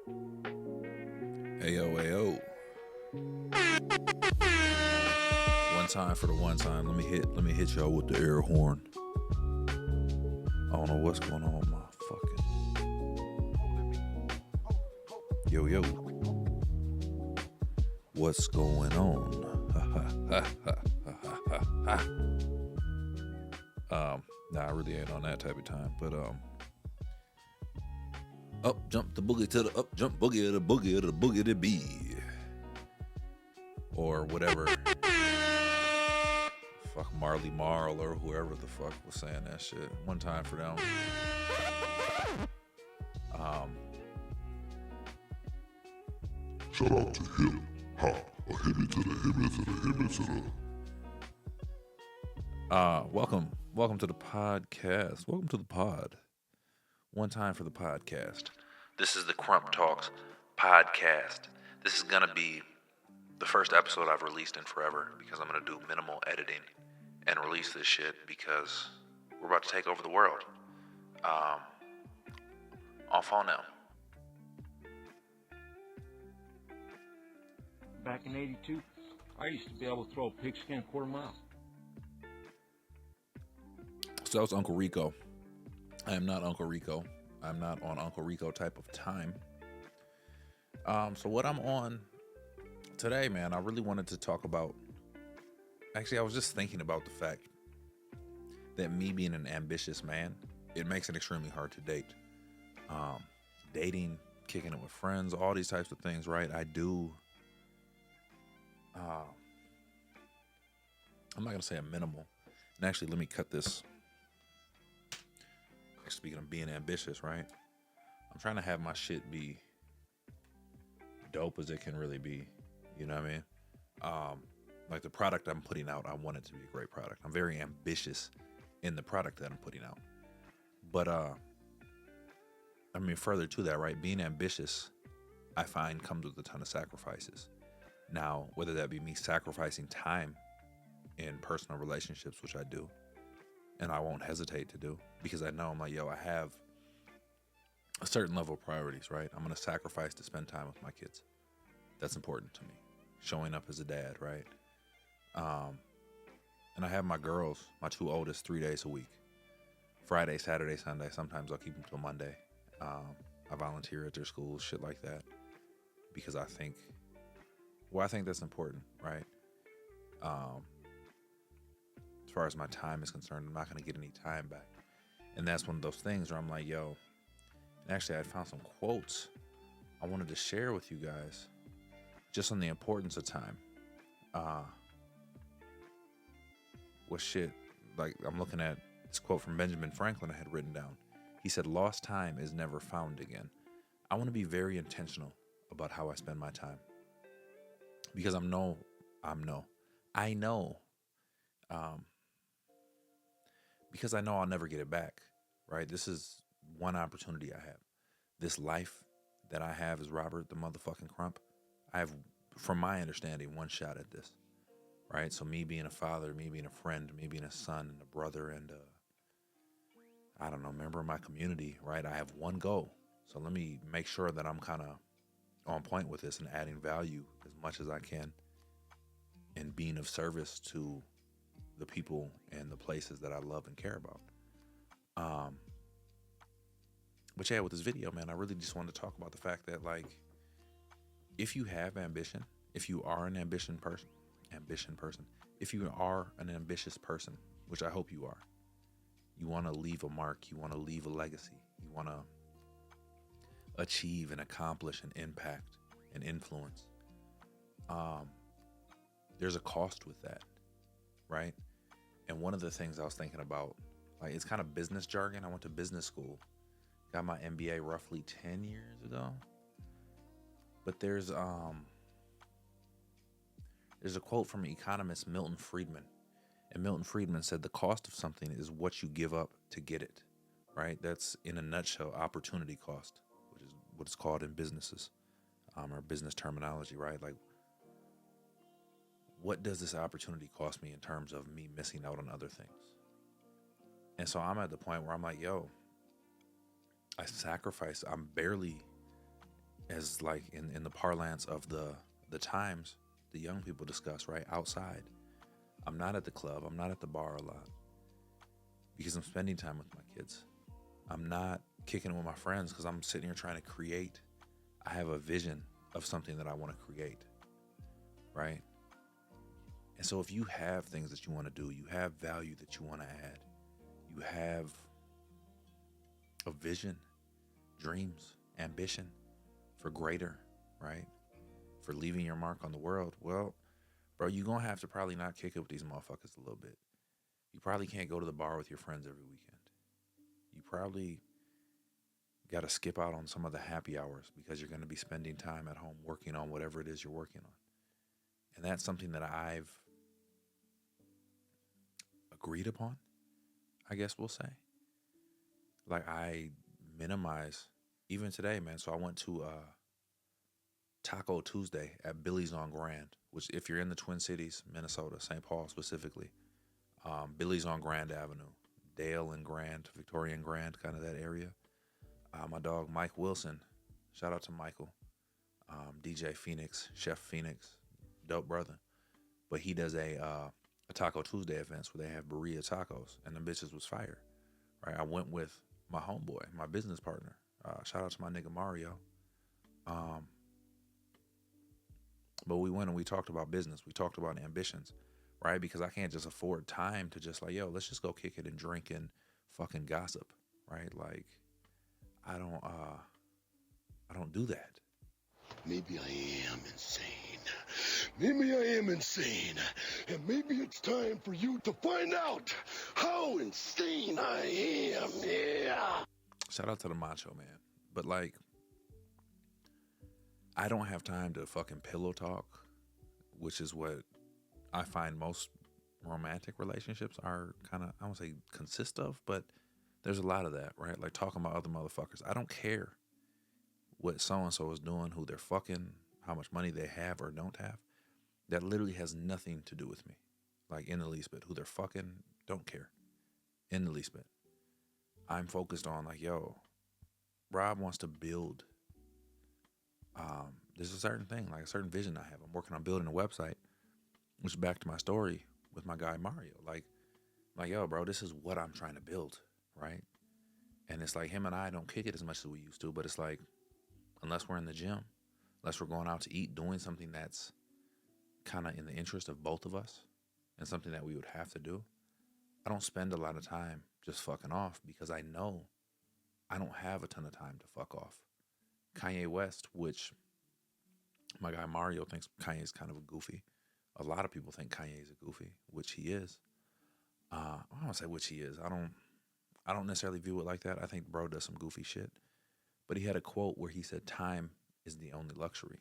Ayo, ayo. One time for the one time. Let me hit y'all with the air horn. I don't know what's going on with my fucking. Yo. What's going on? Nah, I really ain't on that type of time. But up jump the boogie to the up jump boogie to the boogie to the boogie to be. Or whatever. Fuck Marley Marl or whoever the fuck was saying that shit. One time for them. Shout out to hip hop. A hippie to the hippie to the hippie to the. Welcome to the podcast. Welcome to the pod. One time for the podcast. This is the Crump Talks podcast. This is gonna be the first episode I've released in forever because I'm gonna do minimal editing and release this shit because we're about to take over the world. On phone now. Back in '82, I used to be able to throw a pigskin a quarter mile. So that was Uncle Rico. I am not Uncle Rico. I'm not on Uncle Rico type of time. So what I'm on today, man, I really wanted to talk about. Actually, I was just thinking about the fact that me being an ambitious man, it makes it extremely hard to date. Dating, kicking it with friends, all these types of things, right? I do. I'm not gonna say a minimal. And actually, let me cut this. Speaking of being ambitious, right? I'm trying to have my shit be dope as it can really be. You know what I mean? Like the product I'm putting out, I want it to be a great product. I'm very ambitious in the product that I'm putting out. But I mean, further to that, right? Being ambitious, I find comes with a ton of sacrifices. Now, whether that be me sacrificing time in personal relationships, which I do, and I won't hesitate to do, because I know I'm like, I have a certain level of priorities, right? I'm going to sacrifice to spend time with my kids. That's important to me. Showing up as a dad, right? And I have my girls, my two oldest, 3 days a week. Friday, Saturday, Sunday. Sometimes I'll keep them till Monday. I volunteer at their schools, shit like that. Because I think that's important, right? As far as my time is concerned, I'm not going to get any time back. And that's one of those things where I'm like, and actually I found some quotes I wanted to share with you guys just on the importance of time. Like I'm looking at this quote from Benjamin Franklin I had written down. He said, lost time is never found again. I want to be very intentional about how I spend my time. Because I know, because I know I'll never get it back, right? This is one opportunity I have. This life that I have as Robert the motherfucking Crump, I have, from my understanding, one shot at this, right? So me being a father, me being a friend, me being a son and a brother and member of my community, right? I have one goal. So let me make sure that I'm kind of on point with this and adding value as much as I can and being of service to the people and the places that I love and care about. But with this video, man, I really just wanted to talk about the fact that, like, if you have ambition, if you are an ambitious person, if you are an ambitious person, which I hope you are, you want to leave a mark, you want to leave a legacy, you want to achieve and accomplish and impact and influence. There's a cost with that, right? And one of the things I was thinking about, like, it's kind of business jargon. I went to business school, got my MBA roughly 10 years ago. But there's a quote from economist Milton Friedman. And Milton Friedman said the cost of something is what you give up to get it, right? That's, in a nutshell, opportunity cost, which is what it's called in businesses, or business terminology, right? Like, what does this opportunity cost me in terms of me missing out on other things? And so I'm at the point where I'm like, I sacrifice. I'm barely as like in the parlance of the times the young people discuss, right? Outside. I'm not at the club. I'm not at the bar a lot because I'm spending time with my kids. I'm not kicking it with my friends because I'm sitting here trying to create. I have a vision of something that I want to create, right? And so if you have things that you want to do, you have value that you want to add, you have a vision, dreams, ambition for greater, right? For leaving your mark on the world, well, bro, you're going to have to probably not kick it with these motherfuckers a little bit. You probably can't go to the bar with your friends every weekend. You probably got to skip out on some of the happy hours because you're going to be spending time at home working on whatever it is you're working on. And that's something that I've agreed upon, I guess we'll say. Like, I minimize, even today, man. So I went to Taco Tuesday at Billy's on Grand, which if you're in the Twin Cities, Minnesota, St. Paul specifically, Billy's on Grand Avenue, Dale and Grand, Victoria and Grand, kind of that area. My dog, Mike Wilson, shout out to Michael, DJ Phoenix, Chef Phoenix, dope brother. But he does a Taco Tuesday events where they have burrito tacos, and the bitches was fire, right? I went with my homeboy, my business partner. Shout out to my nigga Mario. But we went and we talked about business. We talked about ambitions, right? Because I can't just afford time to just like, yo, let's just go kick it and drink and fucking gossip, right? Like, I don't do that. Maybe I am insane. Maybe I am insane. And maybe it's time for you to find out how insane I am. Yeah. Shout out to the macho man. But like, I don't have time to fucking pillow talk, which is what I find most romantic relationships are kind of, I won't say consist of, but there's a lot of that, right? Like talking about other motherfuckers. I don't care what so-and-so is doing, who they're fucking, how much money they have or don't have. That literally has nothing to do with me. Like in the least bit. Who they're fucking, don't care. In the least bit. I'm focused on like, yo, Rob wants to build. There's a certain thing, like a certain vision I have. I'm working on building a website, which is back to my story with my guy Mario. Like, yo, bro, this is what I'm trying to build, right? And it's like him and I don't kick it as much as we used to, but it's like, unless we're in the gym, unless we're going out to eat, doing something that's kind of in the interest of both of us and something that we would have to do, I don't spend a lot of time just fucking off because I know I don't have a ton of time to fuck off. Kanye West, which my guy Mario thinks Kanye is kind of a goofy. A lot of people think Kanye is a goofy, which he is. I don't want to say which he is. I don't necessarily view it like that. I think bro does some goofy shit. But he had a quote where he said, time is the only luxury.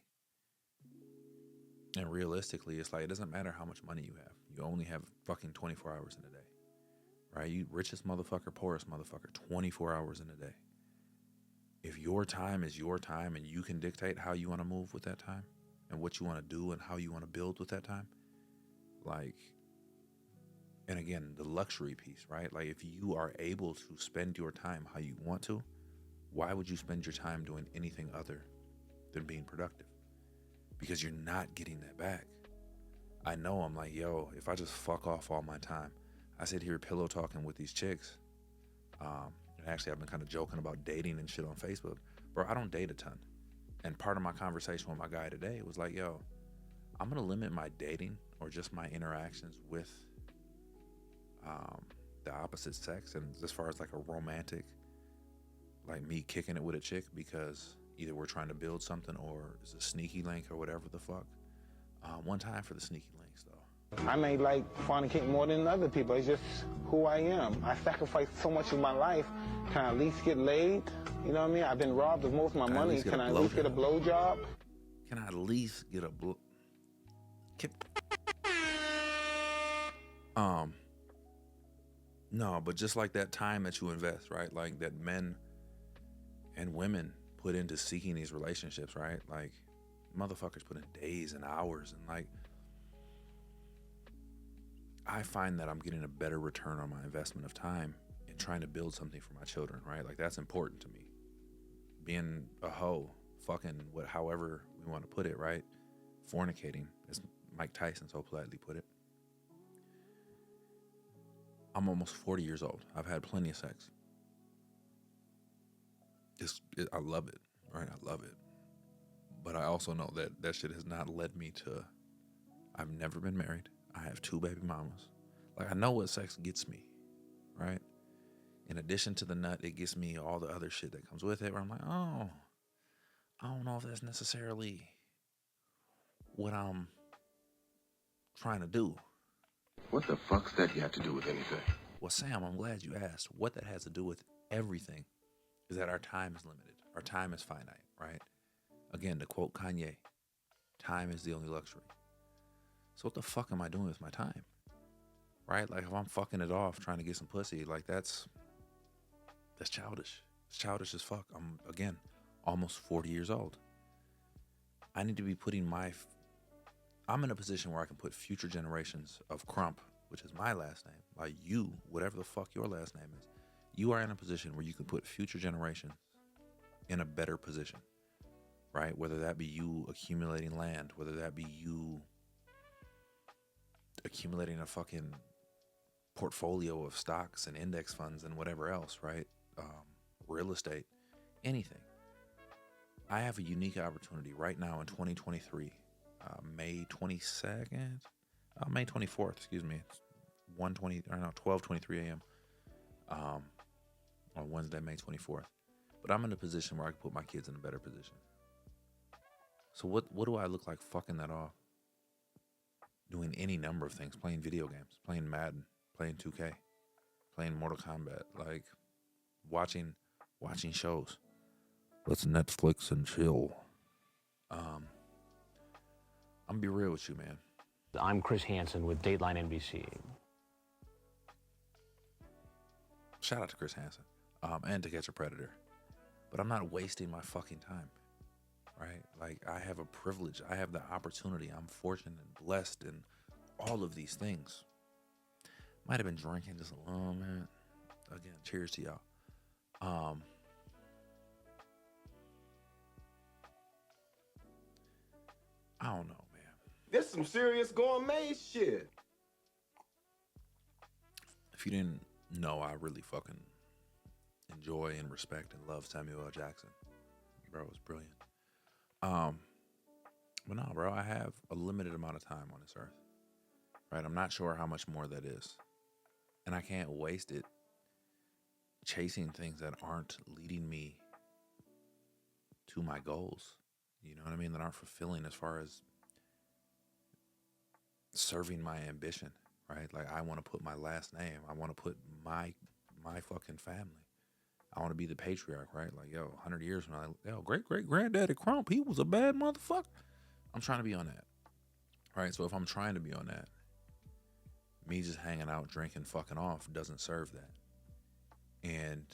And realistically, it's like, it doesn't matter how much money you have. You only have fucking 24 hours in a day, right? You richest motherfucker, poorest motherfucker, 24 hours in a day. If your time is your time and you can dictate how you want to move with that time and what you want to do and how you want to build with that time, like, and again, the luxury piece, right? Like, if you are able to spend your time how you want to, why would you spend your time doing anything other than being productive? Because you're not getting that back. I know, I'm like, yo, if I just fuck off all my time, I sit here pillow talking with these chicks. And actually, I've been kind of joking about dating and shit on Facebook. Bro, I don't date a ton. And part of my conversation with my guy today was like, yo, I'm going to limit my dating or just my interactions with the opposite sex. And as far as like a romantic, like me kicking it with a chick because either we're trying to build something or it's a sneaky link or whatever the fuck. One time for the sneaky links, though. I may like fornicate more than other people. It's just who I am. I sacrificed so much of my life. Can I at least get laid? You know what I mean? I've been robbed of most of my money. Can I at least get a blowjob? Can I at least get a blow? No, but just like that time that you invest, right? Like that men and women put into seeking these relationships, right? Like motherfuckers put in days and hours, and like I find that I'm getting a better return on my investment of time in trying to build something for my children, right? Like that's important to me. Being a hoe fucking however we want to put it, right? Fornicating, as Mike Tyson so politely put it. I'm almost 40 years old. I've had plenty of sex. I love it, right? I love it. But I also know that that shit has not led me to, I've never been married. I have 2 baby mamas. Like, I know what sex gets me, right? In addition to the nut, it gets me all the other shit that comes with it, where I'm like, oh, I don't know if that's necessarily what I'm trying to do. What the fuck's that got to do with anything? Well, Sam, I'm glad you asked. What that has to do with everything is that our time is limited. Our time is finite, right? Again, to quote Kanye, time is the only luxury. So what the fuck am I doing with my time? Right? Like, if I'm fucking it off trying to get some pussy, like, that's childish. It's childish as fuck. I'm, again, almost 40 years old. I need to be putting I'm in a position where I can put future generations of Crump, which is my last name, like you, whatever the fuck your last name is, you are in a position where you can put future generations in a better position, right? Whether that be you accumulating land, whether that be you accumulating a fucking portfolio of stocks and index funds and whatever else, right? Real estate, anything. I have a unique opportunity right now in 2023, May 22nd, May 24th, excuse me. It's 12:23 a.m. On Wednesday, May 24th. But I'm in a position where I can put my kids in a better position. So what do I look like fucking that off? Doing any number of things, playing video games, playing Madden, playing 2K, playing Mortal Kombat, like watching shows. Let's Netflix and chill. I'm gonna be real with you, man. I'm Chris Hansen with Dateline NBC. Shout out to Chris Hansen, and To Catch a Predator. But I'm not wasting my fucking time, right? Like, I have a privilege. I have the opportunity. I'm fortunate and blessed and all of these things. Might have been drinking just a little bit. Again, cheers to y'all. I don't know, man. This some serious gourmet shit. If you didn't know, I really fucking enjoy and respect and love Samuel L. Jackson. Bro, it's brilliant. But no, bro, I have a limited amount of time on this earth. Right? I'm not sure how much more that is. And I can't waste it chasing things that aren't leading me to my goals. You know what I mean? That aren't fulfilling as far as serving my ambition, right? Like, I want to put my last name. I want to put my fucking family. I want to be the patriarch, right? Like, 100 years from now, great-great-granddaddy Crump, he was a bad motherfucker. I'm trying to be on that, right? So if I'm trying to be on that, me just hanging out, drinking, fucking off doesn't serve that. And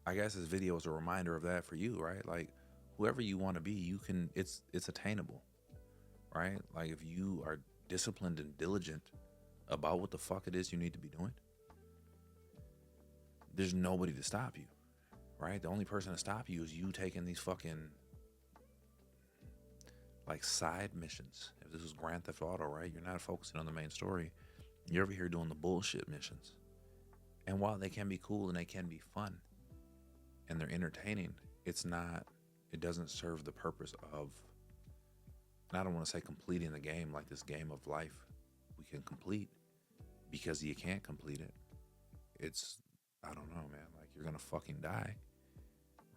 I guess this video is a reminder of that for you, right? Like, whoever you want to be, you can, it's attainable, right? Like, if you are disciplined and diligent about what the fuck it is you need to be doing, there's nobody to stop you, right? The only person to stop you is you taking these fucking, like, side missions. If this was Grand Theft Auto, right? You're not focusing on the main story. You're over here doing the bullshit missions. And while they can be cool and they can be fun and they're entertaining, it doesn't serve the purpose of, and I don't want to say completing the game, like this game of life we can complete, because you can't complete it. It's, I don't know, man, like, you're going to fucking die,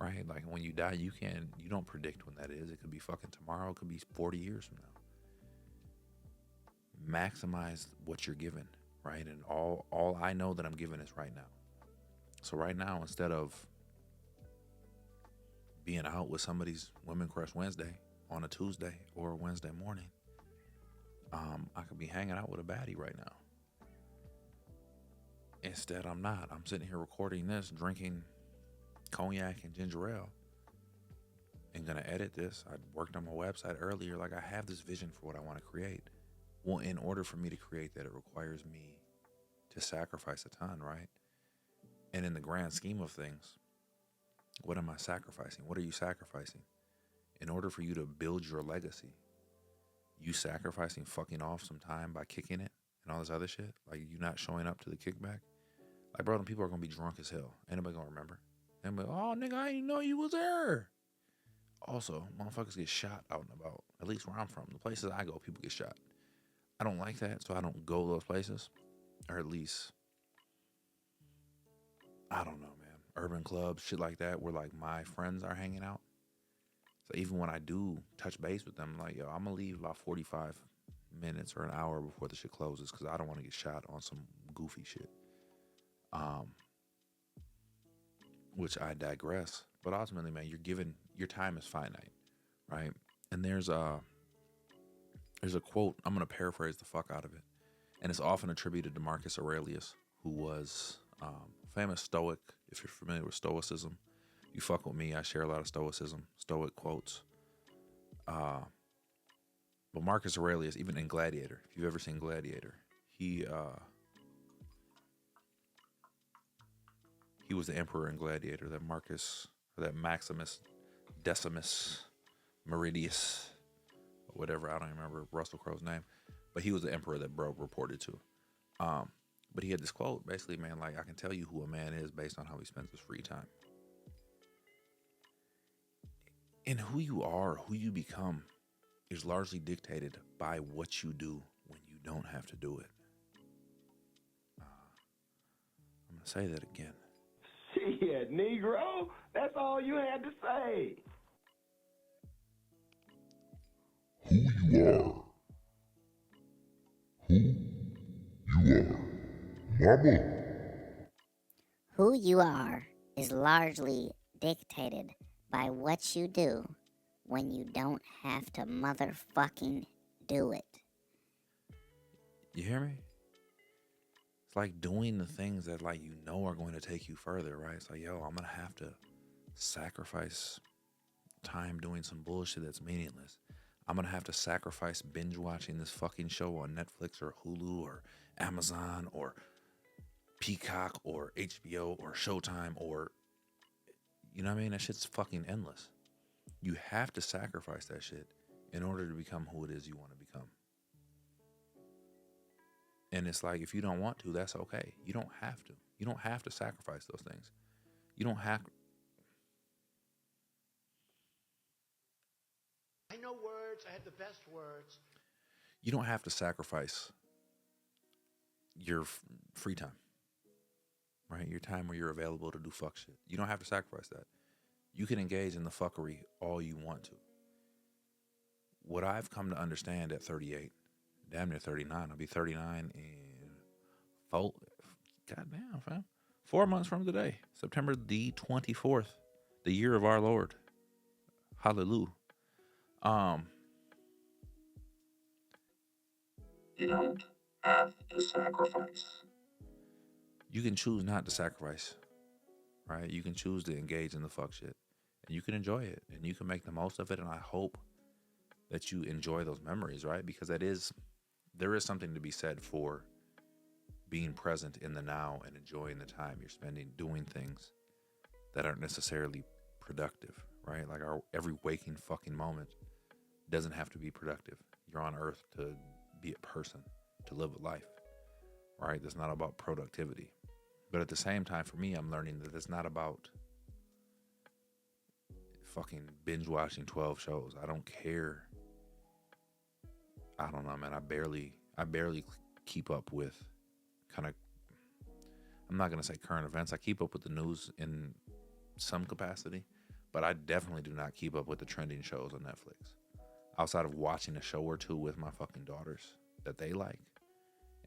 right? Like, when you die, you don't predict when that is. It could be fucking tomorrow. It could be 40 years from now. Maximize what you're given, right? And all I know that I'm given is right now. So right now, instead of being out with somebody's Women Crush Wednesday on a Tuesday or a Wednesday morning, I could be hanging out with a baddie right now. Instead, I'm not. I'm sitting here recording this, drinking cognac and ginger ale, and gonna edit this. I worked on my website earlier. Like, I have this vision for what I want to create. Well, in order for me to create that, it requires me to sacrifice a ton, right? And in the grand scheme of things, what am I sacrificing? What are you sacrificing? in order for you to build your legacy, you sacrificing fucking off some time by kicking it and all this other shit, like you not showing up to the kickback, like, bro, them people are gonna be drunk as hell. Ain't nobody gonna remember. And be like, oh, nigga, I didn't know you was there. Also, motherfuckers get shot out and about. At least where I'm from, the places I go, people get shot. I don't like that, so I don't go those places. Or at least, I don't know, man. Urban clubs, shit like that, where like my friends are hanging out. So even when I do touch base with them, I'm like, yo, I'm gonna leave about 45 minutes or an hour before the shit closes because I don't want to get shot on some goofy shit. Which I digress. But ultimately, man, your time is finite, right? And there's a quote, I'm gonna paraphrase the fuck out of it, and it's often attributed to Marcus Aurelius, who was famous Stoic. If you're familiar with Stoicism, you fuck with me. I share a lot of Stoic quotes. But Marcus Aurelius, even in Gladiator, if you've ever seen Gladiator, he was the emperor in Gladiator. That Maximus Decimus Meridius, or whatever. I don't even remember Russell Crowe's name, but he was the emperor that bro reported to. But he had this quote, basically, man, like, I can tell you who a man is based on how he spends his free time. And who you are, who you become, is largely dictated by what you do when you don't have to do it. I'm going to say that again. Shit, Negro. That's all you had to say. Who you are. Who you are. Mama. Who you are is largely dictated by what you do when you don't have to motherfucking do it. You hear me? It's like doing the things that, like, you know are going to take you further, right? It's like, yo, I'm going to have to sacrifice time doing some bullshit that's meaningless. I'm going to have to sacrifice binge watching this fucking show on Netflix or Hulu or Amazon or Peacock or HBO or Showtime or, you know what I mean? That shit's fucking endless. You have to sacrifice that shit in order to become who it is you want to become. And it's like, if you don't want to, that's okay. You don't have to. You don't have to sacrifice those things. You don't have. I know words. I have the best words. You don't have to sacrifice your free time, right? Your time where you're available to do fuck shit. You don't have to sacrifice that. You can engage in the fuckery all you want to. What I've come to understand at 38, damn near 39, I'll be 39 in 4 months from today, September the 24th, the year of our Lord. Hallelujah. You don't have to sacrifice. You can choose not to sacrifice, right? You can choose to engage in the fuck shit, and you can enjoy it, and you can make the most of it, and I hope that you enjoy those memories, right? Because there is something to be said for being present in the now and enjoying the time you're spending doing things that aren't necessarily productive, right? Like every waking fucking moment doesn't have to be productive. You're on earth to be a person, to live a life, right? That's not about productivity. But at the same time, for me, I'm learning that it's not about fucking binge watching 12 shows. I don't care. I don't know, man. I barely keep up with kind of, I'm not going to say current events. I keep up with the news in some capacity, but I definitely do not keep up with the trending shows on Netflix. Outside of watching a show or two with my fucking daughters that they like.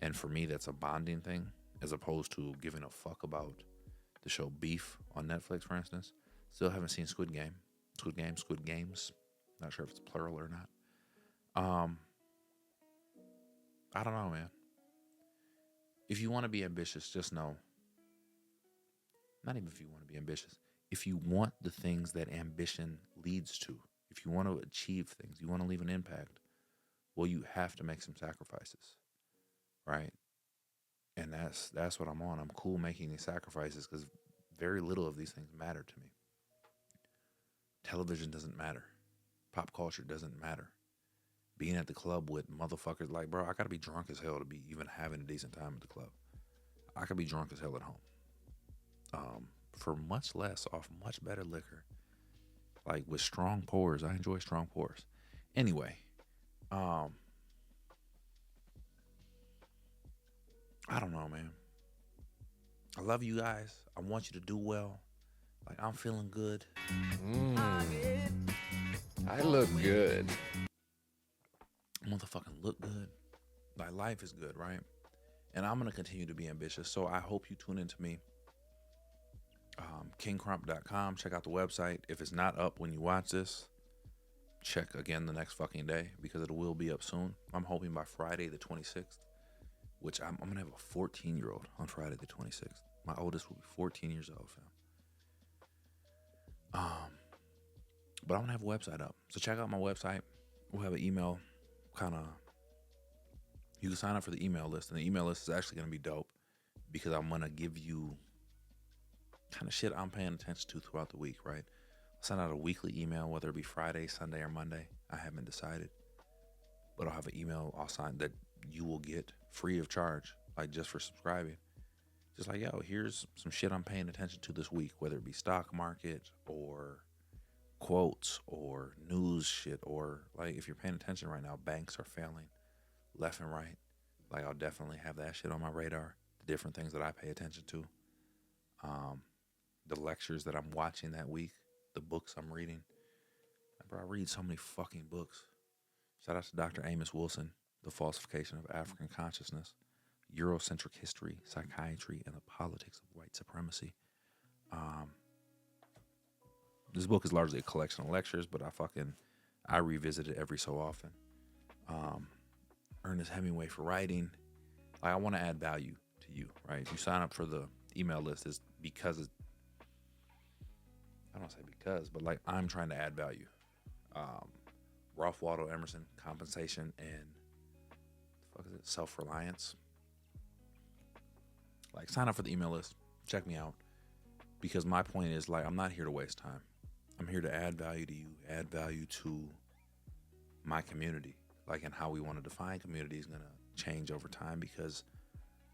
And for me, that's a bonding thing, as opposed to giving a fuck about the show Beef on Netflix, for instance. Still haven't seen Squid Games. Not sure if it's plural or not. I don't know, man. If you want to be ambitious, just know. Not even if you want to be ambitious. If you want the things that ambition leads to, if you want to achieve things, you want to leave an impact, well, you have to make some sacrifices, right? And that's what I'm on. I'm cool making these sacrifices because very little of these things matter to me. Television doesn't matter. Pop culture doesn't matter. Being at the club with motherfuckers, like, bro, I gotta be drunk as hell to be even having a decent time at the club. I could be drunk as hell at home. For much less, off much better liquor. Like with strong pours. I enjoy strong pours. Anyway, I don't know, man. I love you guys. I want you to do well. Like, I'm feeling good. I look good. Motherfucking look good. Like, life is good, right? And I'm going to continue to be ambitious. So I hope you tune into me. KingCrump.com. Check out the website. If it's not up when you watch this, check again the next fucking day because it will be up soon. I'm hoping by Friday the 26th, which I'm going to have a 14-year-old on Friday the 26th. My oldest will be 14 years old, fam. But I'm going to have a website up. So check out my website. We'll have an email you can sign up for the email list, and the email list is actually going to be dope because I'm going to give you kind of shit I'm paying attention to throughout the week, right? I'll send out a weekly email, whether it be Friday, Sunday, or Monday. I haven't decided. But I'll have an email I'll sign that you will get free of charge, like just for subscribing. Just like, yo, here's some shit I'm paying attention to this week, whether it be stock market or quotes or news shit, or like if you're paying attention right now, banks are failing left and right. Like, I'll definitely have that shit on my radar. The different things that I pay attention to. The lectures that I'm watching that week. The books I'm reading. Bro, I read so many fucking books. Shout out to Dr. Amos Wilson. The Falsification of African Consciousness. Eurocentric History, Psychiatry, and the Politics of White Supremacy. This book is largely a collection of lectures, but I revisit it every so often. Ernest Hemingway for writing. Like, I want to add value to you, right? If you sign up for the email list, it's because I don't say because, but like I'm trying to add value. Ralph Waldo Emerson, compensation and self-reliance. Like, sign up for the email list. Check me out. Because my point is, like, I'm not here to waste time. I'm here to add value to you, add value to my community. Like, and how we want to define community is going to change over time, because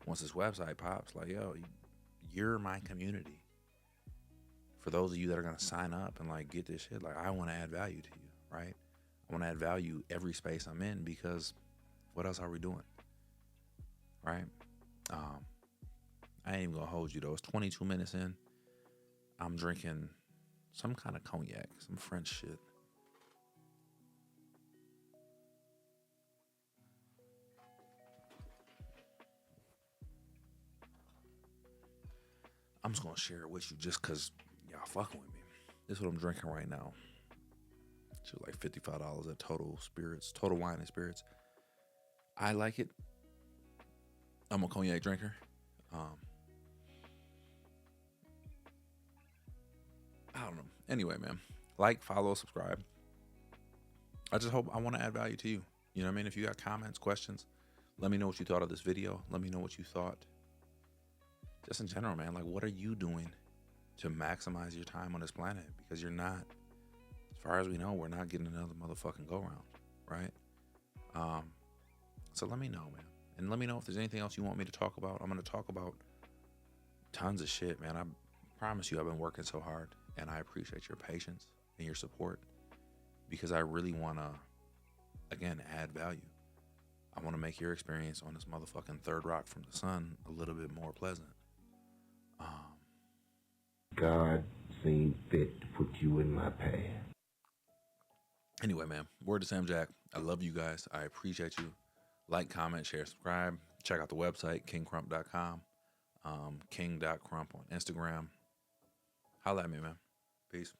once this website pops, like, yo, you're my community. For those of you that are going to sign up and like get this shit, like, I want to add value to you, right? I want to add value every space I'm in, because what else are we doing? Right? I ain't even gonna hold you though. It's 22 minutes in. I'm drinking some kind of cognac, some French shit. I'm just gonna share it with you just cause y'all fucking with me. This is what I'm drinking right now. It's like $55 at Total Wine and Spirits. I like it. I'm a cognac drinker. I don't know. Anyway, man, like, follow, subscribe. I want to add value to you. You know what I mean? If you got comments, questions, let me know what you thought of this video. Let me know what you thought. Just in general, man, like, what are you doing to maximize your time on this planet? Because you're not, as far as we know, we're not getting another motherfucking go round, right? So let me know, man. And let me know if there's anything else you want me to talk about. I'm going to talk about tons of shit, man. I promise you I've been working so hard, and I appreciate your patience and your support, because I really want to, again, add value. I want to make your experience on this motherfucking third rock from the sun a little bit more pleasant. God seemed fit to put you in my path. Anyway, man, word to Sam Jack. I love you guys. I appreciate you. Like, comment, share, subscribe. Check out the website, kingcrump.com. King.crump on Instagram. Holla at me, man. Peace.